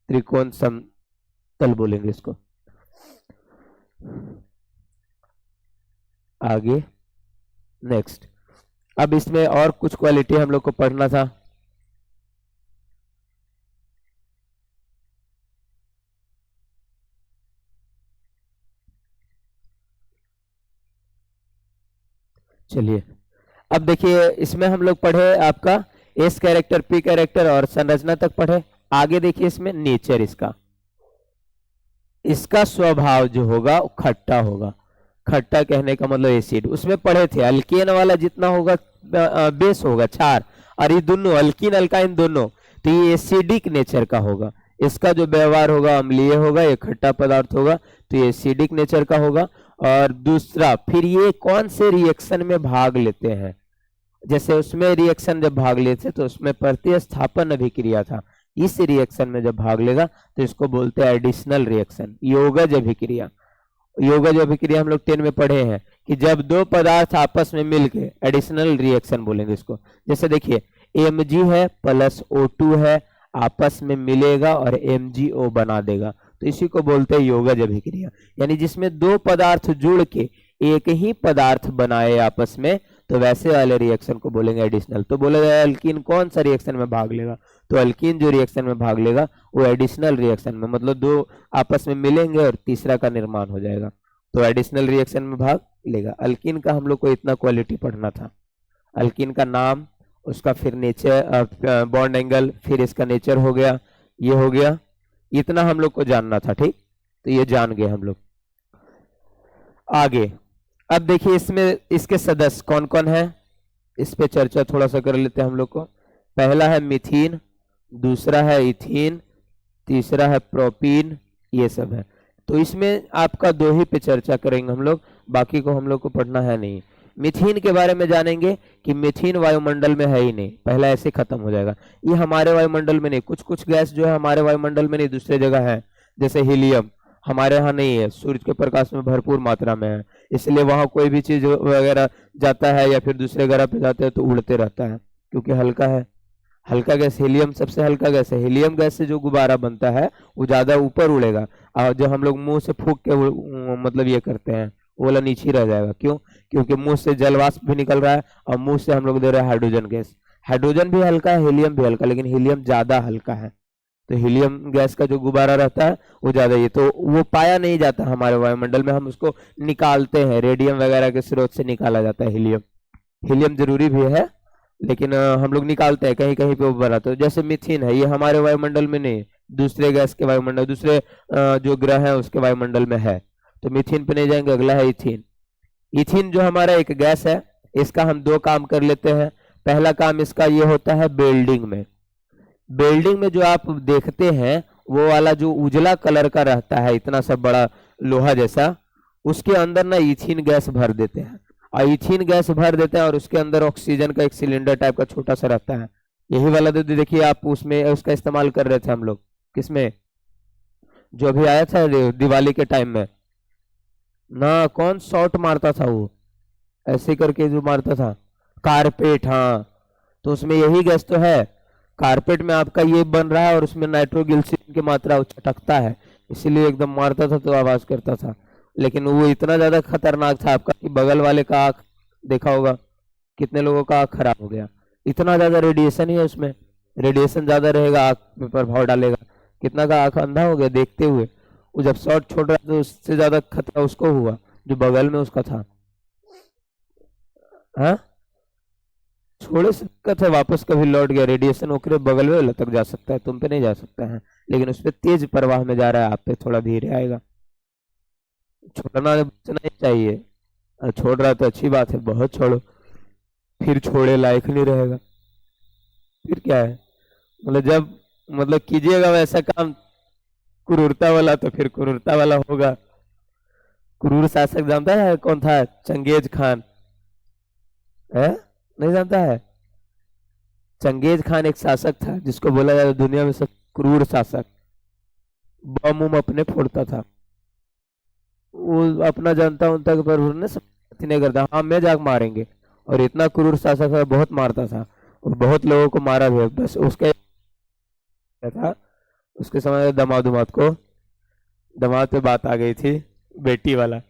त्रिकोण समतल बोलेंगे इसको। आगे नेक्स्ट, अब इसमें और कुछ क्वालिटी हम लोग को पढ़ना था। चलिए अब देखिए, इसमें हम लोग पढ़े आपका एस कैरेक्टर, पी कैरेक्टर और संरचना तक पढ़े। आगे देखिए इसमें नेचर, इसका स्वभाव जो होगा वो खट्टा होगा। खट्टा कहने का मतलब एसिड, उसमें पढ़े थे अल्केन वाला जितना होगा बेस होगा क्षार, और ये दोनों अल्कीन अल्काइन दोनों, तो ये एसिडिक नेचर का होगा। इसका जो व्यवहार होगा अम्लीय होगा, ये खट्टा पदार्थ होगा, तो ये एसिडिक नेचर का होगा। और दूसरा, फिर ये कौन से रिएक्शन में भाग लेते हैं, जैसे उसमें रिएक्शन जब भाग लेते तो उसमें प्रतिस्थापन अभिक्रिया था, इस रिएक्शन में जब भाग लेगा तो इसको बोलते हैं एडिशनल रिएक्शन, योगज अभिक्रिया। योगज अभिक्रिया हम लोग 10 में पढ़े हैं कि जब 2 पदार्थ आपस में मिलके, एडिशनल रिएक्शन बोलेंगे इसको। जैसे देखिए Mg है प्लस O2 है, आपस में मिलेगा और MgO बना देगा, तो इसी को बोलते हैं योगज अभिक्रिया। यानी जिसमें 2 पदार्थ जुड़ के एक ही पदार्थ बनाए आपस में, तो वैसे वाले रिएक्शन को बोलेंगे एडिशनल। तो बोला जाए अल्कीन कौन सा रिएक्शन में भाग लेगा, तो अल्कीन जो रिएक्शन में भाग लेगा वो एडिशनल रिएक्शन में, मतलब 2 आपस में मिलेंगे और तीसरा का निर्माण हो जाएगा, तो एडिशनल रिएक्शन में भाग लेगा। अल्कीन का हम लोग को इतना क्वालिटी पढ़ना था, अल्कीन का नाम, उसका फिर नेचर, बॉन्ड एंगल, फिर इसका नेचर हो गया, ये हो गया, इतना हम लोग को जानना था, ठीक। तो ये जान गए हम लोग। आगे अब देखिए इसमें इसके सदस्य कौन कौन है, इस पे चर्चा थोड़ा सा कर लेते हैं हम लोग को। पहला है मीथीन, दूसरा है इथीन, तीसरा है प्रोपीन, ये सब है। तो इसमें आपका दो ही पे चर्चा करेंगे हम लोग, बाकी को हम लोग को पढ़ना है नहीं। मीथेन के बारे में जानेंगे कि मीथेन वायुमंडल में है ही नहीं, पहला ऐसे खत्म हो जाएगा। ये हमारे वायुमंडल में नहीं, कुछ कुछ गैस जो है हमारे वायुमंडल में नहीं, दूसरे जगह है। जैसे हीलियम हमारे यहाँ नहीं है, सूर्य के प्रकाश में भरपूर मात्रा में है, इसलिए वहां कोई भी चीज वगैरह जाता है या फिर दूसरे ग्रह पे जाता है तो उड़ते रहता है, क्योंकि हल्का है। हल्का गैस हीलियम सबसे हल्का गैस है। हीलियम गैस से जो गुब्बारा बनता है वो ज्यादा ऊपर उड़ेगा, और जो हम लोग मुंह से फूंक के मतलब ये करते हैं वो वाला नीचे रह जाएगा। क्यों? क्योंकि मुंह से जलवाष्प भी निकल रहा है और मुंह से हम लोग दे रहे हैं हाइड्रोजन गैस। हाइड्रोजन भी हल्का है, हीलियम भी हल्का, लेकिन हीलियम ज्यादा हल्का है। तो हीलियम गैस का जो गुब्बारा रहता है वो ज्यादा, ये तो वो पाया नहीं जाता हमारे वायुमंडल में, हम उसको निकालते हैं, रेडियम वगैरह के स्रोत से निकाला जाता है हीलियम। हीलियम जरूरी भी है, लेकिन हम लोग निकालते हैं कहीं कहीं पे वो बना। तो जैसे मीथेन है, ये हमारे वायुमंडल में नहीं, दूसरे गैस के वायुमंडल, दूसरे जो ग्रह है उसके वायुमंडल में है, तो मीथेन पे नहीं जाएंगे। अगला है इथीन। इथीन जो हमारा एक गैस है, इसका हम दो काम कर लेते हैं। पहला काम इसका ये होता है बेल्डिंग में। बेल्डिंग में जो आप देखते हैं वो वाला जो उजला कलर का रहता है, इतना सा बड़ा लोहा जैसा, उसके अंदर ना इथीन गैस भर देते हैं, और इथीन गैस भर देते हैं और उसके अंदर ऑक्सीजन का एक सिलेंडर टाइप का छोटा सा रहता है। यही वाला तो देखिए आप उसमें उसका इस्तेमाल कर रहे थे हम लोग, किसमें, जो अभी आया था दिवाली के टाइम में ना, कौन शॉट मारता था वो, ऐसे करके जो मारता था, कारपेट, हाँ, तो उसमें यही गैस तो है। कारपेट में आपका ये बन रहा है और उसमें नाइट्रोग्लिसरीन की मात्रा चटकता है, इसीलिए एकदम मारता था तो आवाज करता था। लेकिन वो इतना ज्यादा खतरनाक था आपका कि बगल वाले का आंख, देखा होगा कितने लोगों का आंख खराब हो गया, इतना ज्यादा रेडिएशन ही है उसमें। रेडिएशन ज्यादा रहेगा आंख पे प्रभाव डालेगा, कितना का आंख अंधा हो गया देखते हुए। वो जब शॉट छोड़ रहा तो उससे ज्यादा खतरा उसको हुआ जो बगल में उसका था। हाँ, छोड़े से दिक्कत है, वापस कभी लौट गया, रेडिएशन ओकरे बगल में लटक जा सकता है, तुम पे नहीं जा सकता है, लेकिन उस पर तेज प्रवाह में जा रहा है, आप पे थोड़ा धीरे आएगा। छोड़ना बचना ही चाहिए, छोड़ रहा तो अच्छी बात है, बहुत छोड़ो, फिर छोड़े लायक नहीं रहेगा, फिर क्या है, मतलब जब मतलब कीजिएगा वैसा काम क्रूरता वाला तो फिर क्रूरता वाला होगा। क्रूर शासक जानता है कौन था? चंगेज खान है, नहीं जानता है? चंगेज खान एक शासक था जिसको बोला जाता दुनिया में सब क्रूर शासक। बम उम अपने फोड़ता था, वो अपना जनता उनता पर नहीं करता, हाँ मैं जाग मारेंगे, और इतना क्रूर शासक था, बहुत मारता था और बहुत लोगों को मारा भी। बस उसका था, उसके समय दामाद को, दामाद पे बात आ गई थी बेटी वाला,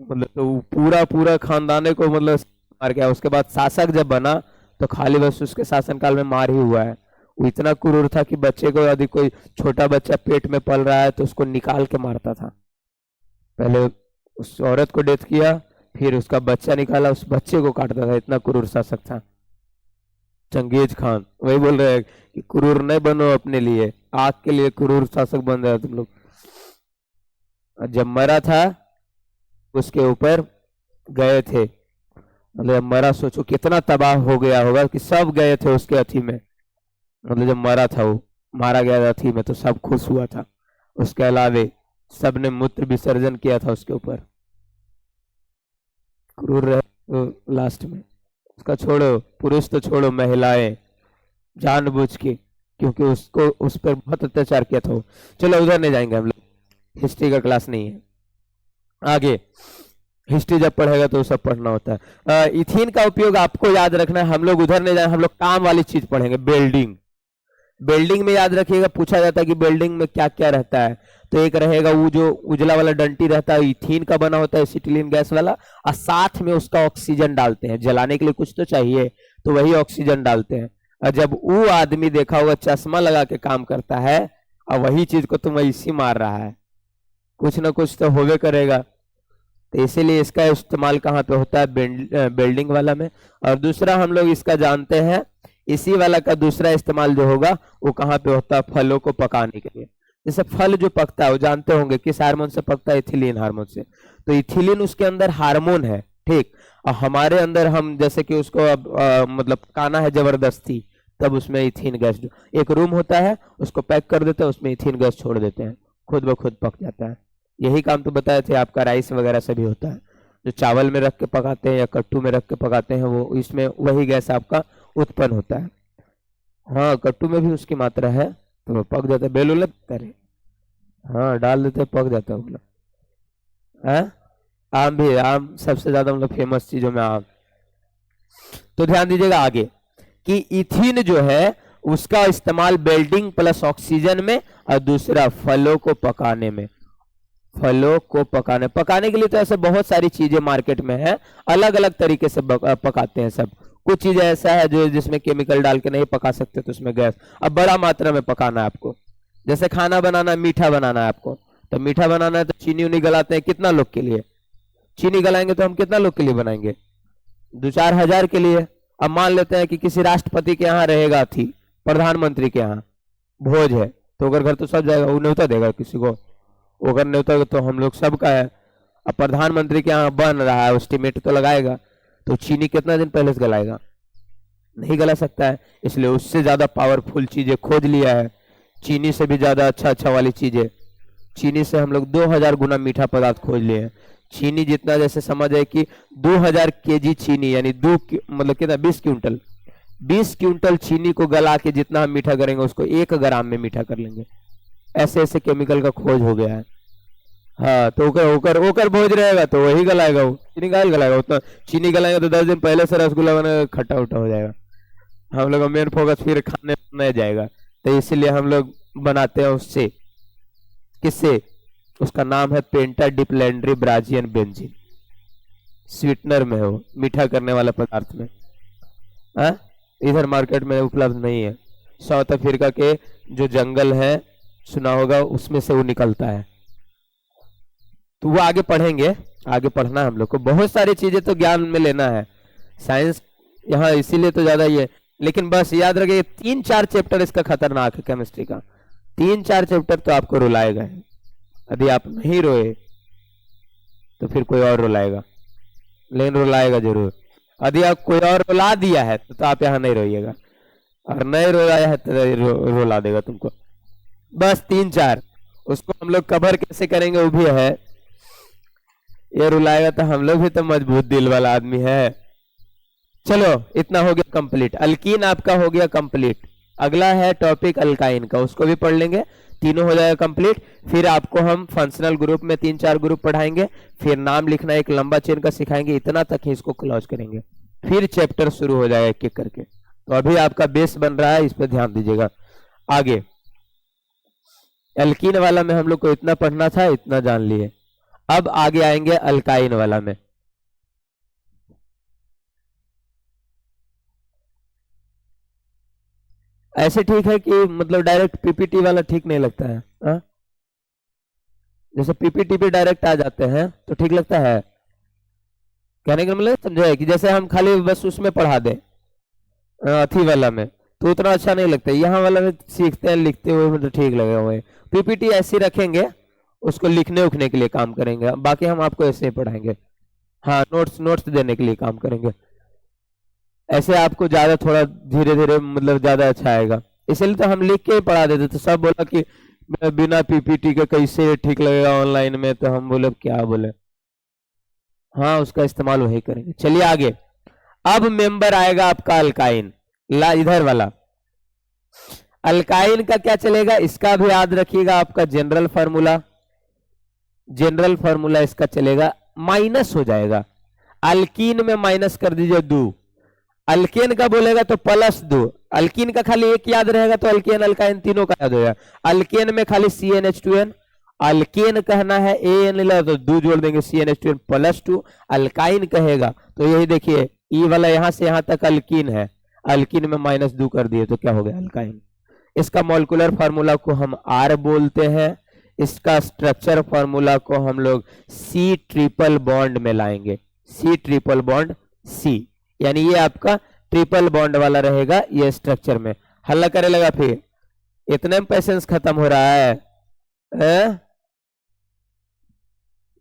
मतलब तो पूरा पूरा खानदाने को मतलब मार गया। उसके बाद शासक जब बना तो खाली बस उसके शासनकाल में मार ही हुआ है। वो इतना क्रूर था कि बच्चे को, यदि कोई छोटा बच्चा पेट में पल रहा है तो उसको निकाल के मारता था। पहले उस औरत को डेथ किया, फिर उसका बच्चा निकाला, उस बच्चे को काटता था, इतना क्रूर शासक था चंगेज खान। वही बोल रहे हैं कि क्रूर नहीं बनो अपने लिए, आग के लिए क्रूर शासक बन रहे तुम लोग। जब मरा था उसके ऊपर गए थे, मतलब मरा, सोचो कितना तबाह हो गया होगा कि सब गए थे उसके अथी में, मतलब जब मरा था वो, मारा गया था अथी में, तो सब खुश हुआ था। उसके अलावे सबने मूत्र विसर्जन किया था उसके ऊपर। क्रूर रहे तो लास्ट में उसका छोड़ो, पुरुष तो छोड़ो, महिलाएं जानबूझ के, क्योंकि उसको उस पर बहुत अत्याचार किया था। चलो उधर नहीं जाएंगे हम लोग, हिस्ट्री का क्लास नहीं है। आगे हिस्ट्री जब पढ़ेगा तो सब पढ़ना होता है। इथीन का उपयोग आपको याद रखना है, हम लोग उधर नहीं जाए, हम लोग काम वाली चीज पढ़ेंगे, बेल्डिंग। बेल्डिंग में याद रखिएगा, पूछा जाता है कि बेल्डिंग में क्या क्या रहता है, तो एक रहेगा वो जो उजला वाला डंटी रहता है, इथीन का बना होता है, एसिटिलीन गैस वाला, और साथ में उसका ऑक्सीजन डालते हैं, जलाने के लिए कुछ तो चाहिए, तो वही ऑक्सीजन डालते हैं। और जब वो आदमी देखा होगा चश्मा लगा के काम करता है और वही चीज को तुम ऐसी मार रहा है, कुछ ना कुछ तो होवे करेगा। तो इसीलिए इसका इस्तेमाल कहाँ पे होता है? बेल्डिंग वाला में। और दूसरा हम लोग इसका जानते हैं, इसी वाला का दूसरा इस्तेमाल जो होगा वो कहाँ पे होता है? फलों को पकाने के लिए। जैसे फल जो पकता है वो जानते होंगे किस हार्मोन से पकता है, इथिलीन हार्मोन से। तो इथिलीन उसके अंदर हार्मोन है, ठीक। और हमारे अंदर हम जैसे कि उसको अब मतलब पकाना है जबरदस्ती, तब उसमें इथिन गैस, एक रूम होता है उसको पैक कर देते हैं, उसमें इथिन गैस छोड़ देते हैं, खुद ब खुद पक जाता है। यही काम तो बताए थे आपका राइस वगैरह से भी होता है, जो चावल में रख के पकाते हैं या कट्टू में रख के पकाते हैं, वो इसमें वही गैस आपका उत्पन्न होता है। हाँ, कट्टू में भी उसकी मात्रा है तो वो पक जाता है, बेलुले करे, हाँ डाल देते हैं पक जाता है वो। है आम भी, आम सबसे ज्यादा मतलब फेमस चीजों में आम। तो ध्यान दीजिएगा आगे कि इथिन जो है उसका इस्तेमाल वेल्डिंग प्लस ऑक्सीजन में, और दूसरा फलों को पकाने में। फलों को पकाने के लिए तो ऐसे बहुत सारी चीजें मार्केट में है, अलग अलग तरीके से पकाते हैं सब। कुछ चीज ऐसा है जो जिसमें केमिकल डाल के नहीं पका सकते, तो उसमें गैस। अब बड़ा मात्रा में पकाना है आपको, जैसे खाना बनाना, मीठा बनाना है आपको, तो मीठा बनाना है तो चीनी उनी गलाते हैं, कितना लोग के लिए चीनी गलाएंगे, तो हम कितना लोग के लिए बनाएंगे, 2-4 हजार के लिए। अब मान लेते हैं कि किसी राष्ट्रपति के यहाँ रहेगा थी, प्रधानमंत्री के यहाँ भोज है, तो अगर घर तो सब जाएगा, वो न्योता देगा किसी को, अगर न्योता तो हम लोग सबका है। अब प्रधानमंत्री के यहाँ बन रहा है, एस्टिमेट तो लगाएगा, तो चीनी कितना दिन पहले से गलाएगा, नहीं गला सकता है। इसलिए उससे ज्यादा पावरफुल चीजें खोज लिया है, चीनी से भी ज्यादा अच्छा वाली चीजें। चीनी से हम लोग 2000 गुना मीठा पदार्थ खोज लिए हैं। चीनी जितना, जैसे समझ है कि 2000 केजी चीनी, यानी मतलब कितना, 20 क्विंटल चीनी को गला के जितना हम मीठा करेंगे उसको 1 ग्राम में मीठा कर लेंगे। ऐसे ऐसे केमिकल का खोज हो गया है। हाँ, तो ओकर भोज रहेगा तो वही गलाएगा, वो चीनी का गलाएगा। उतना चीनी गलाएगा तो 10 दिन पहले से रसगुल्ला बना खट्टा उट्टा हो जाएगा। हम लोग का मेन फोकस फिर खाने में जाएगा, तो इसीलिए हम लोग बनाते हैं उससे। किससे? उसका नाम है पेंटा डिप्लेंड्री ब्राजियन बेंजीन, स्वीटनर में हो, मीठा करने वाला पदार्थ में। इधर मार्केट में उपलब्ध नहीं है। साउथ अफ्रीका के जो जंगल है, सुना होगा, उसमें से वो निकलता है। तो वो आगे पढ़ेंगे, आगे पढ़ना है हम लोग को, बहुत सारी चीजें तो ज्ञान में लेना है, साइंस यहाँ इसीलिए तो ज्यादा ही है। लेकिन बस याद रखिए 3-4 चैप्टर इसका खतरनाक है, केमिस्ट्री का 3-4 चैप्टर तो आपको रुलाएगा है। यदि आप नहीं रोए तो फिर कोई और रुलाएगा, लेकिन रुलाएगा जरूर। यदि आप कोई और रुला दिया है तो आप यहाँ नहीं रोइएगा, और नहीं रुलाया है तो रुला देगा तुमको। बस 3-4 उसको हम लोग कवर कैसे करेंगे वो भी है। ये रुलाएगा तो हम लोग भी तो मजबूत दिल वाला आदमी है। चलो इतना हो गया कंप्लीट, अल्कीन आपका हो गया कंप्लीट। अगला है टॉपिक अल्काइन का, उसको भी पढ़ लेंगे, तीनों हो जाएगा कंप्लीट। फिर आपको हम फंक्शनल ग्रुप में 3-4 ग्रुप पढ़ाएंगे, फिर नाम लिखना एक लंबा चेन का सिखाएंगे, इतना तक ही इसको क्लोज करेंगे, फिर चैप्टर शुरू हो जाएगा एक एक करके। तो अभी आपका बेस बन रहा है, इस पर ध्यान दीजिएगा। आगे एल्कीन वाला में हम लोग को इतना पढ़ना था, इतना जान लिए। अब आगे आएंगे अल्काइन वाला में। ऐसे ठीक है कि मतलब डायरेक्ट पीपीटी वाला ठीक नहीं लगता है, हा? जैसे पीपीटी पे डायरेक्ट आ जाते हैं तो ठीक लगता है। कहने का मतलब समझे कि जैसे हम खाली बस उसमें पढ़ा दें अथी वाला में, तो उतना अच्छा नहीं लगता। यहाँ वाला में सीखते हैं, लिखते हुए मतलब ठीक लगे हुए। पीपीटी ऐसे रखेंगे, उसको लिखने उखने के लिए काम करेंगे, बाकी हम आपको ऐसे ही पढ़ाएंगे। हाँ, नोट्स देने के लिए काम करेंगे। ऐसे आपको ज्यादा थोड़ा धीरे धीरे मतलब ज्यादा अच्छा आएगा, इसलिए तो हम लिख के ही पढ़ा देते। तो सब बोला कि बिना पीपीटी के कैसे ठीक लगेगा ऑनलाइन में, तो हम बोले क्या बोले, हाँ उसका इस्तेमाल वही करेंगे। चलिए आगे। अब मेंबर आएगा आपका अल्काइन, ला इधर वाला अल्काइन का क्या चलेगा, इसका भी याद रखिएगा। आपका जनरल फार्मूला इसका चलेगा, माइनस हो जाएगा। अल्कीन में माइनस कर दीजिए 2, अल्केन का बोलेगा तो +2। अल्कीन का खाली एक याद रहेगा तो अल्केन अल्काइन तीनों का याद होगा। अल्केन में खाली CnH2n, अल्केन कहना है AN तो 2 जोड़ देंगे, CnH2n +2। अल्काइन कहेगा तो यही देखिए, ई वाला यहां से यहां तक अल्कीन है, अल्कीन में -2 कर दिए तो क्या हो गया, अल्काइन। इसका मॉलिक्यूलर फार्मूला को हम R बोलते हैं, इसका स्ट्रक्चर फार्मूला को हम लोग C ट्रिपल बॉन्ड में लाएंगे, C ट्रिपल बॉन्ड C, यानी ये आपका ट्रिपल बॉन्ड वाला रहेगा ये स्ट्रक्चर में। हल्ला करे लगा फिर, इतने में पेशेंस खत्म हो रहा है, है?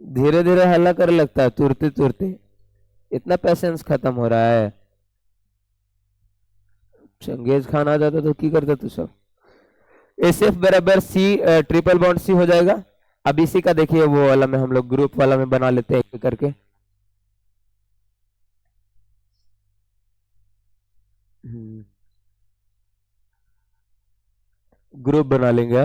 धीरे धीरे हल्ला कर लगता है, तुरते तुरते इतना पैसेंस खत्म हो रहा है। चंगेज खान आ जाता तो की करता तू सब। एस एफ बराबर सी, ट्रिपल बॉन्ड सी हो जाएगा। अब इसी का देखिए वो वाला में हम लोग ग्रुप वाला में बना लेते हैं एक करके। ग्रुप बना लेंगे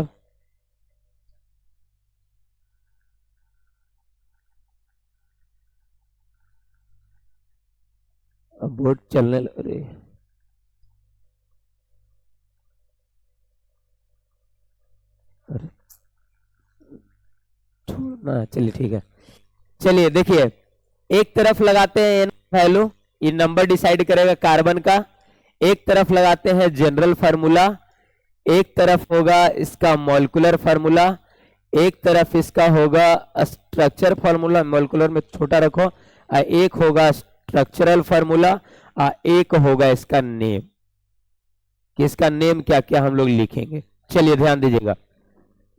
अब बोर्ड चलने लग रही है। अरे छोड़ना, चलिए ठीक है। चलिए देखिए, एक तरफ लगाते हैं एन वैल्यू, ये नंबर डिसाइड करेगा कार्बन का। एक तरफ लगाते हैं जनरल फार्मूला, एक तरफ होगा इसका मॉलिक्यूलर फार्मूला, एक तरफ इसका होगा स्ट्रक्चर फार्मूला, मॉलिक्यूलर में छोटा रखो, एक होगा स्ट्रक्चरल फार्मूला, एक होगा इसका नेम, कि इसका नेम क्या क्या हम लोग लिखेंगे। चलिए ध्यान दीजिएगा,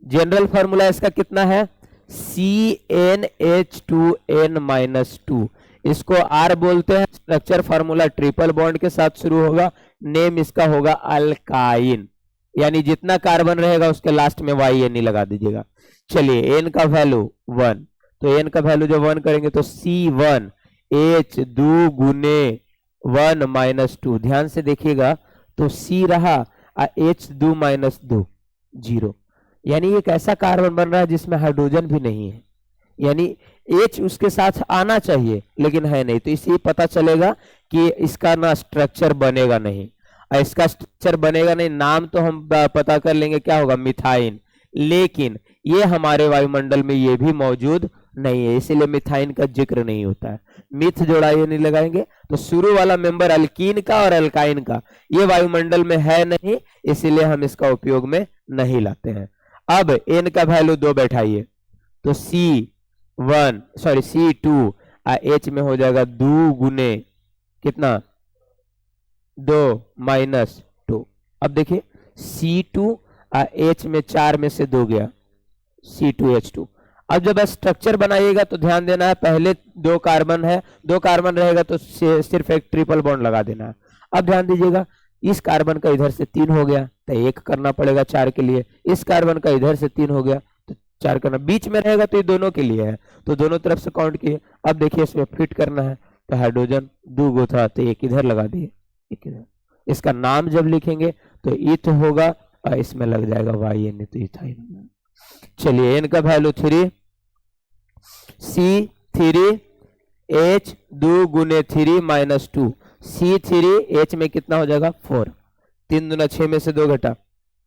जनरल फार्मूला इसका कितना है, CnH2n-2, इसको R बोलते हैं। स्ट्रक्चर फार्मूला ट्रिपल बॉन्ड के साथ शुरू होगा, नेम इसका होगा अल्काइन, यानी जितना कार्बन रहेगा उसके लास्ट में YN लगा दीजिएगा। चलिए n का वैल्यू 1, तो n का वैल्यू जब 1 करेंगे तो C1H2 गुने 1-2, ध्यान से देखिएगा तो C रहा, H2-2 0, यानी एक ऐसा कार्बन बन रहा है जिसमें हाइड्रोजन भी नहीं है, यानी H उसके साथ आना चाहिए लेकिन है नहीं, तो इससे पता चलेगा कि इसका ना स्ट्रक्चर बनेगा नहीं। और इसका स्ट्रक्चर बनेगा नहीं, नाम तो हम पता कर लेंगे क्या होगा, मिथाइन, लेकिन ये हमारे वायुमंडल में ये भी मौजूद नहीं है, इसीलिए मिथाइन का जिक्र नहीं होता है। मिथ जोड़ा ये नहीं लगाएंगे, तो शुरू वाला मेंबर अल्कीन का और अल्काइन का ये वायुमंडल में है नहीं, इसीलिए हम इसका उपयोग में नहीं लाते हैं। अब n का वैल्यू 2 बैठाइए, तो C2 H में हो जाएगा 2 गुने कितना, 2-2। अब देखिए C2 H में 4 में से 2 गया, C2H2। अब जब स्ट्रक्चर बनाइएगा तो ध्यान देना है, पहले 2 कार्बन है, 2 कार्बन रहेगा तो सिर्फ एक ट्रिपल बॉन्ड लगा देना है। अब ध्यान दीजिएगा, इस कार्बन का इधर से 3 हो गया तो 1 करना पड़ेगा 4 के लिए, इस कार्बन का इधर से 3 हो गया तो 4 करना, बीच में रहेगा तो ये दोनों के लिए है, तो दोनों तरफ से काउंट किए। अब देखिए इसमें फिट करना है, तो हाइड्रोजन 2 गो था तो एक इधर लगा दिए, एक इधर। इसका नाम जब लिखेंगे तो ईथ होगा और इसमें लग जाएगा YN, तो इथाइन। चलिए n का वैल्यू 3, C3H 2 गुने 3-2, C3H में कितना हो जाएगा 4, 3 दूना 6 में से 2 घटा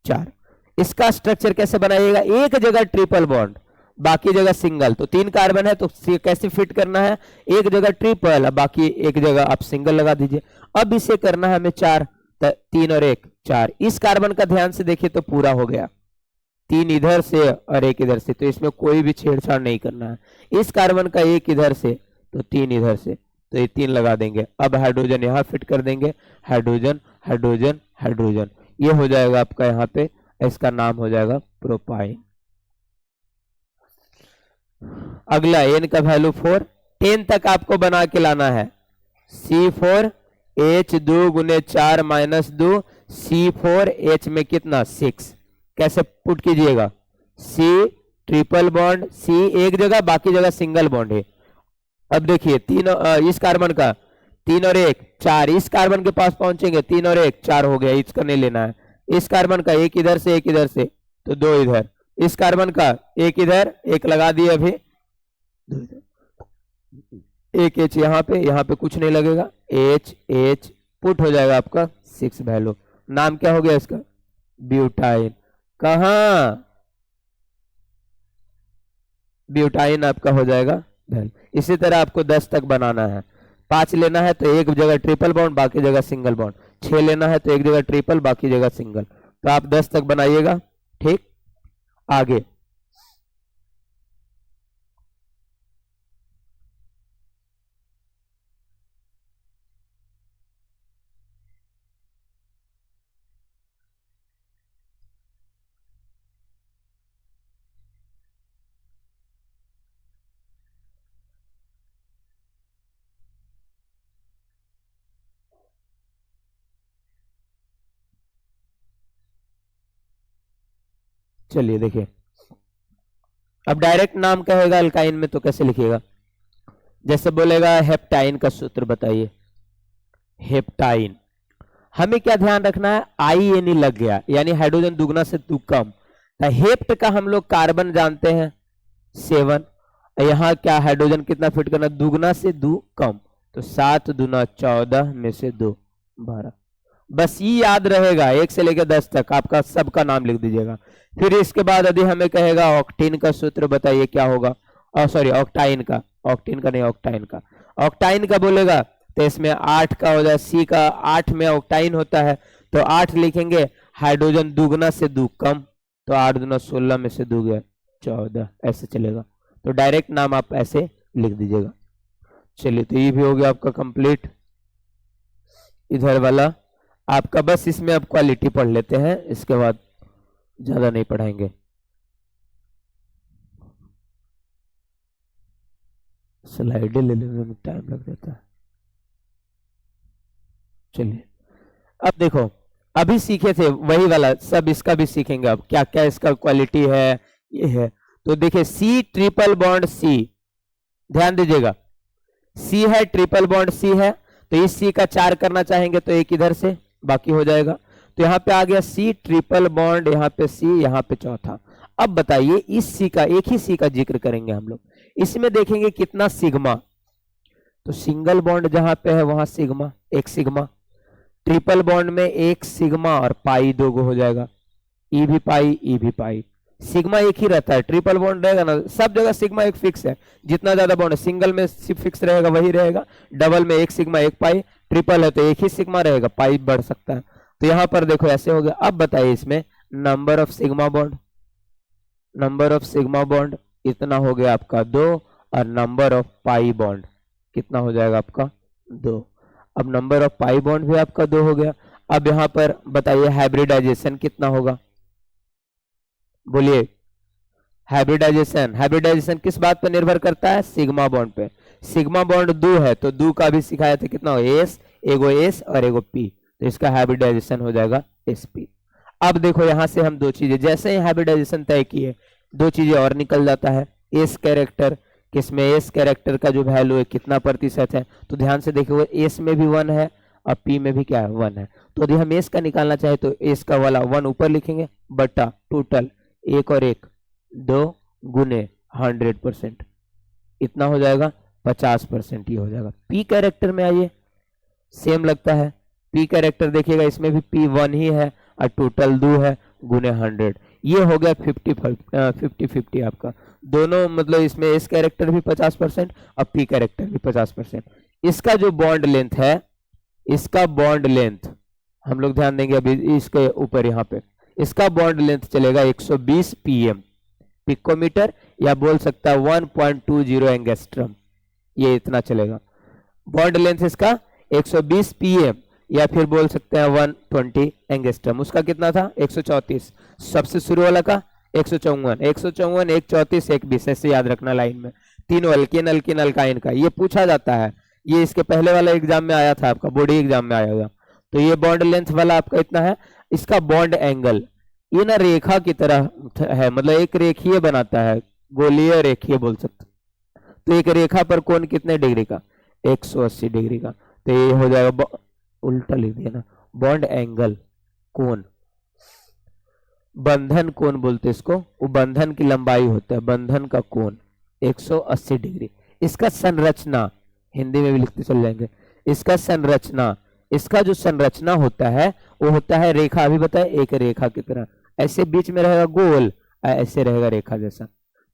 4। इसका स्ट्रक्चर कैसे बनाइएगा, एक जगह ट्रिपल बॉन्ड बाकी जगह सिंगल, तो 3 कार्बन है तो कैसे फिट करना है, एक जगह ट्रिपल बाकी एक जगह आप सिंगल लगा दीजिए। अब इसे करना है हमें 4, 3 और 1 4, इस कार्बन का ध्यान से देखिए तो पूरा हो गया, 3 इधर से और 1 इधर से, तो इसमें कोई भी छेड़छाड़ नहीं करना है। इस कार्बन का 1 इधर से तो 3 इधर से, तो ये 3 लगा देंगे। अब हाइड्रोजन यहाँ फिट कर देंगे, हाइड्रोजन हाइड्रोजन हाइड्रोजन, ये हो जाएगा आपका यहाँ पे, इसका नाम हो जाएगा प्रोपाइन। अगला n का वैल्यू 4, 10 तक आपको बना के लाना है, C4H 2 गुने 4-2, C4H में कितना 6, कैसे पुट कीजिएगा, C ट्रिपल बॉन्ड, C एक जगह बाकी जगह सिंगल बॉन्ड है। अब देखिए 3 इस कार्बन का 3 और 1 4, इस कार्बन के पास पहुंचेंगे 3 और 1 4 हो गया, इसका नहीं लेना है। इस कार्बन का 1 इधर से 1 इधर से तो 2 इधर, इस कार्बन का 1 इधर 1 लगा दिए अभी, 2 इधर, 1 H यहाँ पे कुछ नहीं लगेगा, H पुट हो जाएगा आपका 6 वैल्यू। नाम क्या हो गया इसका, ब्यूटाइन। कहा ब्यूटाइन आपका हो जाएगा। इसी तरह आपको 10 तक बनाना है, 5 लेना है तो एक जगह ट्रिपल बॉन्ड बाकी जगह सिंगल बॉन्ड, 6 लेना है तो एक जगह ट्रिपल बाकी जगह सिंगल, तो आप 10 तक बनाइएगा। ठीक, आगे चलिए देखिए, अब डायरेक्ट नाम कहेगा अल्काइन में तो कैसे लिखिएगा, जैसे बोलेगा हेप्टाइन का सूत्र बताइए, हेप्टाइन। हमें क्या ध्यान रखना है, आई एन ई लग गया, यानी हाइड्रोजन दुगना से दो कम। हेप्ट का हम लोग कार्बन जानते हैं 7, यहाँ क्या हाइड्रोजन कितना फिट करना, दुगना से दो कम, तो 7 दूना 14 में से 2 12। बस ये याद रहेगा, 1 से लेकर 10 तक आपका सबका नाम लिख दीजिएगा। फिर इसके बाद यदि हमें कहेगा ऑक्टेन का सूत्र बताइए क्या होगा, सॉरी ऑक्टाइन का, ऑक्टेन का नहीं ऑक्टाइन का। ऑक्टाइन का बोलेगा तो इसमें 8 का हो जाए, सी का 8 में ऑक्टाइन होता है, तो 8 लिखेंगे, हाइड्रोजन दुगना से 2 कम, तो 8 दूना 16 में से 2 गया 14, ऐसे चलेगा। तो डायरेक्ट नाम आप ऐसे लिख दीजिएगा। चलिए, तो ये भी हो गया आपका कंप्लीट। इधर वाला आपका बस इसमें अब क्वालिटी पढ़ लेते हैं, इसके बाद ज्यादा नहीं पढ़ाएंगे। स्लाइडें ले लेने में टाइम लग जाता है। चलिए, अब देखो, अभी सीखे थे वही वाला, सब इसका भी सीखेंगे। अब क्या क्या इसका क्वालिटी है, ये है। तो देखिए, सी ट्रिपल बॉन्ड सी, ध्यान दीजिएगा, सी है, ट्रिपल बॉन्ड सी है, तो इस सी का 4 करना चाहेंगे तो एक इधर से बाकी हो जाएगा। तो यहाँ पे आ गया सी ट्रिपल बॉन्ड, यहाँ पे सी, यहाँ पे चौथा। अब बताइए, इस सी का, एक ही सी का जिक्र करेंगे हम लोग, इसमें देखेंगे कितना सिग्मा, तो सिंगल बॉन्ड जहां पे है वहां सिग्मा, एक सिग्मा, ट्रिपल बॉन्ड में एक सिग्मा और पाई 2 गो हो जाएगा, ई भी पाई, ई भी पाई। सिग्मा एक ही रहता है, ट्रिपल बॉन्ड रहेगा ना सब जगह सिग्मा एक फिक्स है, जितना ज्यादा बॉन्ड, सिंगल में फिक्स रहेगा वही रहेगा, डबल में एक सिग्मा एक पाई, ट्रिपल है तो एक ही सिग्मा रहेगा, पाई बढ़ सकता है। तो यहाँ पर देखो ऐसे हो गया। अब बताइए इसमें number of sigma bond, number of sigma bond इतना हो गया आपका 2, और नंबर ऑफ पाई बॉन्ड कितना हो जाएगा आपका 2। अब नंबर ऑफ पाई बॉन्ड भी आपका 2 हो गया। अब यहाँ पर बताइए हाइब्रिडाइजेशन कितना होगा, बोलिए। हाइब्रिडाइजेशन, हाइब्रिडाइजेशन किस बात पर निर्भर करता है, सिग्मा बॉन्ड पे। सिग्मा बॉन्ड 2 है तो 2 का भी सिखाया था, कितना हो, एस, एगो एस और एगो पी, तो इसका हाइब्रिडाइजेशन हो जाएगा sp। अब देखो यहाँ से हम 2 चीजें, जैसे ही हाइब्रिडाइजेशन तय किए 2 चीजें और निकल जाता है। एस कैरेक्टर, किसमें एस कैरेक्टर का जो वैल्यू है कितना प्रतिशत है, तो ध्यान से देखो एस में भी 1 है और पी में भी क्या है 1 है। तो यदि हम एस का निकालना चाहे तो एस का वाला 1 ऊपर लिखेंगे, बटा टोटल 1 और 1 2 गुने 100%, इतना हो जाएगा 50%, ये हो जाएगा। पी कैरेक्टर में आइए, सेम लगता है। पी कैरेक्टर देखिएगा, इसमें भी पी 1 ही है और टोटल 2 है, गुने 100, ये हो गया 50-50 आपका दोनों, मतलब इसमें एस कैरेक्टर भी 50% और पी कैरेक्टर भी 50%। इसका जो बॉन्ड लेंथ है, इसका बॉन्ड लेंथ हम लोग ध्यान देंगे अभी इसके ऊपर, यहाँ पे इसका बॉन्ड लेंथ चलेगा 120 pm पिकोमीटर, या बोल सकता है 1.20 एंगस्ट्रम, ये इतना चलेगा। बॉन्ड लेंथ इसका 120 pm, या फिर बोल सकते हैं 120 एंगस्ट्रम। उसका कितना था 134, सबसे शुरू वाला का 154, 154 134 120, ऐसे याद रखना लाइन में। तीनों अल्केन अल्किन अल्काइन का ये पूछा जाता है, ये इसके पहले वाला एग्जाम में आया था, आपका बोर्ड एग्जाम में आया था। तो ये बॉन्ड लेंथ वाला आपका इतना है। इसका बॉन्ड एंगल, ये ना रेखा की तरह है, मतलब एक रेखीय बनाता है, गोलीय रेखीय बोल सकते। तो एक रेखा पर कोण कितने डिग्री का, 180 डिग्री का, तो ये हो जाएगा, उल्टा लिख दिया ना, बॉन्ड एंगल कोण, बंधन कोण बोलते इसको, वो बंधन की लंबाई होता है, बंधन का कोण 180 डिग्री। इसका संरचना, हिंदी में भी लिखते चल जाएंगे, इसका संरचना, इसका जो संरचना होता है वो होता है रेखा, अभी बताए एक रेखा की तरह, ऐसे बीच में रहेगा गोल, ऐसे रहेगा रेखा जैसा,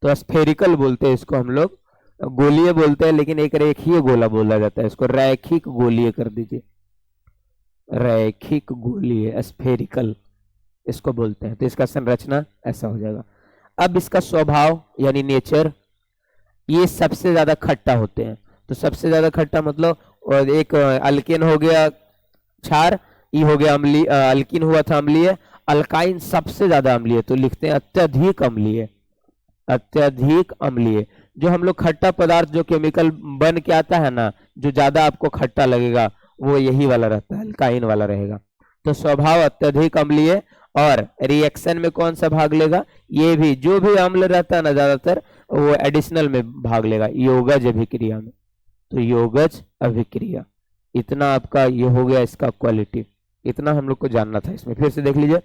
तो स्फेरिकल बोलते हैं इसको हम लोग, गोलीय बोलते हैं, लेकिन एक रेखीय गोला बोला जाता है इसको, रैखिक गोलीय कर दीजिए, रैखिक गोलीय स्फेरिकल इसको बोलते हैं। तो इसका संरचना ऐसा हो जाएगा। अब इसका स्वभाव यानी नेचर, ये सबसे ज्यादा खट्टा होते हैं। तो सबसे ज्यादा खट्टा मतलब, और एक अल्केन हो गया क्षार, ई हो गया अम्लीय, अल्किन हुआ था अम्लीय, अल्काइन सबसे ज्यादा अम्लीय, तो लिखते हैं अत्यधिक अम्लीय, अत्यधिक अम्लीय। जो हम लोग खट्टा पदार्थ जो केमिकल बन के आता है ना, जो ज्यादा आपको खट्टा लगेगा वो यही वाला रहता है, अल्काइन वाला रहेगा। तो स्वभाव अत्यधिक अम्लीय, और रिएक्शन में कौन सा भाग लेगा, ये भी जो भी अम्ल रहता है ना ज्यादातर वो एडिशनल में भाग लेगा योगज अभिक्रिया में। तो योगज अभिक्रिया, इतना आपका ये हो गया इसका क्वालिटी, इतना हम लोग को जानना था। इसमें फिर से देख लीजिए,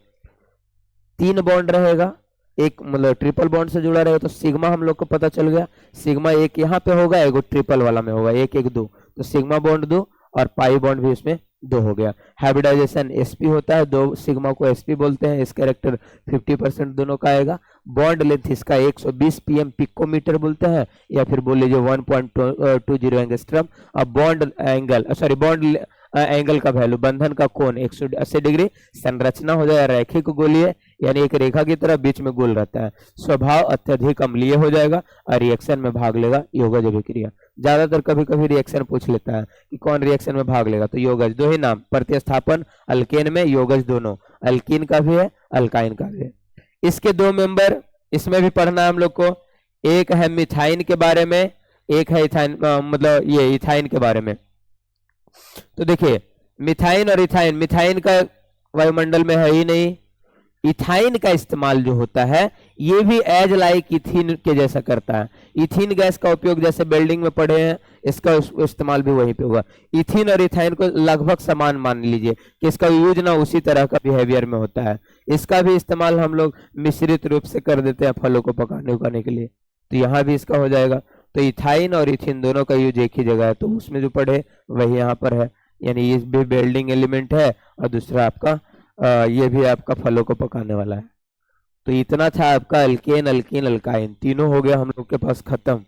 3 बॉन्ड रहेगा, एक मतलब ट्रिपल बॉन्ड से जुड़ा रहेगा, तो सिग्मा हम लोग को पता चल गया, सिग्मा एक यहाँ पे होगा, एक ट्रिपल वाला में होगा, 1 1 2, तो सिग्मा बॉन्ड 2 और पाई बॉन्ड भी इसमें 2 हो गया। हाइब्रिडाइजेशन sp होता है, 2 सिग्मा को sp बोलते हैं, इस कैरेक्टर 50% दोनों का आएगा। बॉन्ड लेंथ इसका 120 pm पिकोमीटर बोलते हैं, या फिर बोल लीजिए 1.20 एंगस्ट्रम। अब bond angle sorry bond angle का वैल्यू, बंधन का कोण 180 डिग्री। संरचना हो जाएगा रैखिक गोलीय, यानी एक रेखा की तरह बीच में गोल रहता है। स्वभाव अत्यधिक अम्लीय हो जाएगा और रिएक्शन में भाग लेगा योगज अभिक्रिया। ज्यादातर कभी कभी रिएक्शन पूछ लेता है कि कौन रिएक्शन में भाग लेगा, तो योगज, 2 ही नाम, प्रतिस्थापन अल्केन में योगज दोनों, अल्कीन का भी है अल्काइन का भी है। इसके 2 मेंबर इसमें भी पढ़ना है हम लोग को, एक है मिथाइन के बारे में, एक है इथाइन, मतलब ये इथाइन के बारे में। तो देखिए मिथाइन और इथाइन, मिथाइन का वायुमंडल में है ही नहीं, इथाइन का इस्तेमाल जो होता है ये भी एज लाइक इथीन के जैसा करता है। इथीन गैस का उपयोग जैसे बिल्डिंग में पढ़े हैं, इसका इस्तेमाल भी वहीं पे होगा। इथीन और इथाइन को लगभग समान मान लीजिए कि इसका यूज ना उसी तरह का बिहेवियर में होता है। इसका भी इस्तेमाल हम लोग मिश्रित रूप से कर देते हैं फलों को पकाने उकाने के लिए, तो यहाँ भी इसका हो जाएगा। तो इथाइन और इथिन दोनों का यूज एक ही जगह है, तो उसमें जो पढ़े वही यहाँ पर है, यानी ये भी बिल्डिंग एलिमेंट है और दूसरा आपका ये भी आपका फलों को पकाने वाला है। तो इतना था आपका अल्केन अल्कीन अल्काइन, तीनों हो गया हम लोग के पास खत्म,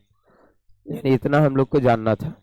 यानी इतना हम लोग को जानना था।